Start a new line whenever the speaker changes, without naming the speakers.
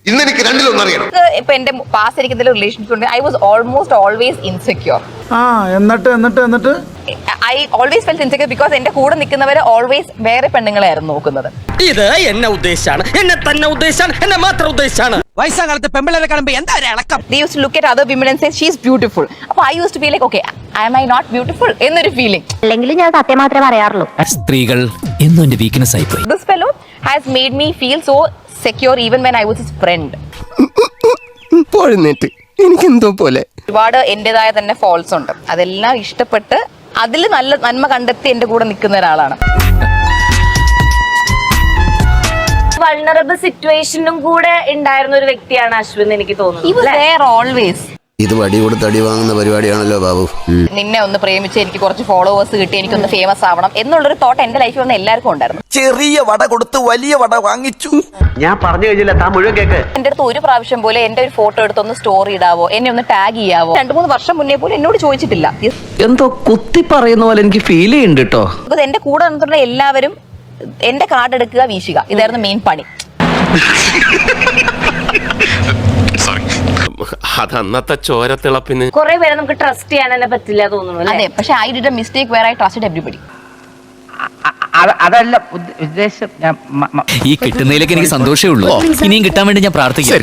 ഇന്ന് എനിക്ക് രണ്ടിലൊന്നറിയണം.
ഇപ്പൊ എന്റെ പാസ്റ്റ് എനിക്ക് എന്തെങ്കിലും റിലേഷൻഷിപ്പ് ഉണ്ട്, I was almost always insecure.
എന്നിട്ട്
I always felt insecure because എന്റെ കൂടെ നിൽക്കുന്നവര് ഓൾവേസ് വേറെ പെണ്ണുങ്ങളായിരുന്നു നോക്കുന്നത്.
ഇത് എന്നെ ഉദ്ദേശാണ്, എന്നെ തന്നെ ഉദ്ദേശാണ്, എന്നെ മാത്രം ഉദ്ദേശാണ്.
വയസ്സാകാലത്ത് പെമ്പിളരെ കാണുമ്പോ എന്താ ഒരു ഇളക്കം?
They used to look at other women and say she is beautiful. അപ്പൊ I used to be like, okay, am I not beautiful എന്നൊരു ഫീലിംഗ്.
അല്ലെങ്കിൽ ഞാൻ സത്യം മാത്രമേ പറയാറുള്ളൂ.
സ്ത്രീകൾ എന്നും എന്റെ വീക്ക്നെസ് ആയി പോയി.
This fellow has made me feel so secure even when I was his friend.
പോഴുന്നേറ്റ് എനിക്കെന്തോ പോലെ.
ഒരുപാട് എന്റേതായ തന്നെ ഫോൾസ് ഉണ്ട്, അതെല്ലാം ഇഷ്ടപ്പെട്ട് അതിൽ നല്ല നന്മ കണ്ടെത്തി എന്റെ കൂടെ നിൽക്കുന്ന ഒരാളാണ്.
വൾണറബിൾ സിറ്റുവേഷനും കൂടെ ഉണ്ടായിരുന്ന ഒരു വ്യക്തിയാണ് അശ്വിൻ എനിക്ക്
He
തോന്നുന്നു.
was there always.
ഇത് വടി കൊടുത്ത് അടി വാങ്ങുന്ന പരിപാടിയാണല്ലോ ബാബു.
നിന്നെ ഒന്ന് പ്രേമിച്ച് എനിക്ക് കുറച്ച് ഫോളോവേഴ്സ് കിട്ടി, എനിക്കൊന്ന് ഫേമസ് ആവണം എന്നുള്ളൊരു തോട്ട് എന്റെ ലൈഫിൽ വന്ന എല്ലാവർക്കും ഉണ്ടായിരുന്നു.
ചെറിയ വട കൊടുത്ത് വലിയ വട വാങ്ങിച്ചു.
ഞാൻ പറഞ്ഞു കഴിഞ്ഞില്ല, താൻ മുഴുവൻ കേക്ക്.
എന്റെ അടുത്ത് ഒരു പ്രാവശ്യം പോലെ എന്റെ ഒരു ഫോട്ടോ എടുത്തൊന്ന് സ്റ്റോറി ഇടാവോ, എന്നെ ഒന്ന് ടാഗ് ചെയ്യാവോ, 2-3 വർഷം മുന്നേ പോലും എന്നോട് ചോദിച്ചിട്ടില്ല.
എന്തോ കുത്തി പറയുന്ന പോലെ എനിക്ക് ഫീൽ ചെയ്യുന്നുണ്ട് കേട്ടോ.
ബിക്കോസ് എന്റെ കൂടെ നിന്നിട്ടുള്ള എല്ലാവരും എന്റെ കാർഡ് എടുക്കുക, വീശുക, ഇതായിരുന്നു മെയിൻ പണി.
അതന്നത്തെ ചോരത്തിളപ്പിന്
കുറെ പേരെ നമുക്ക് ട്രസ്റ്റ് ചെയ്യാൻ തന്നെ പറ്റില്ല തോന്നുന്നു.
അതെ, പക്ഷെ I did a mistake where I trusted everybody.
അതല്ല ഉദ്ദേശം.
ഈ കിട്ടുന്നതിലേക്ക് എനിക്ക് സന്തോഷമേ ഉള്ളൂ. ഇനിയും കിട്ടാൻ വേണ്ടി ഞാൻ പ്രാർത്ഥിക്കാം.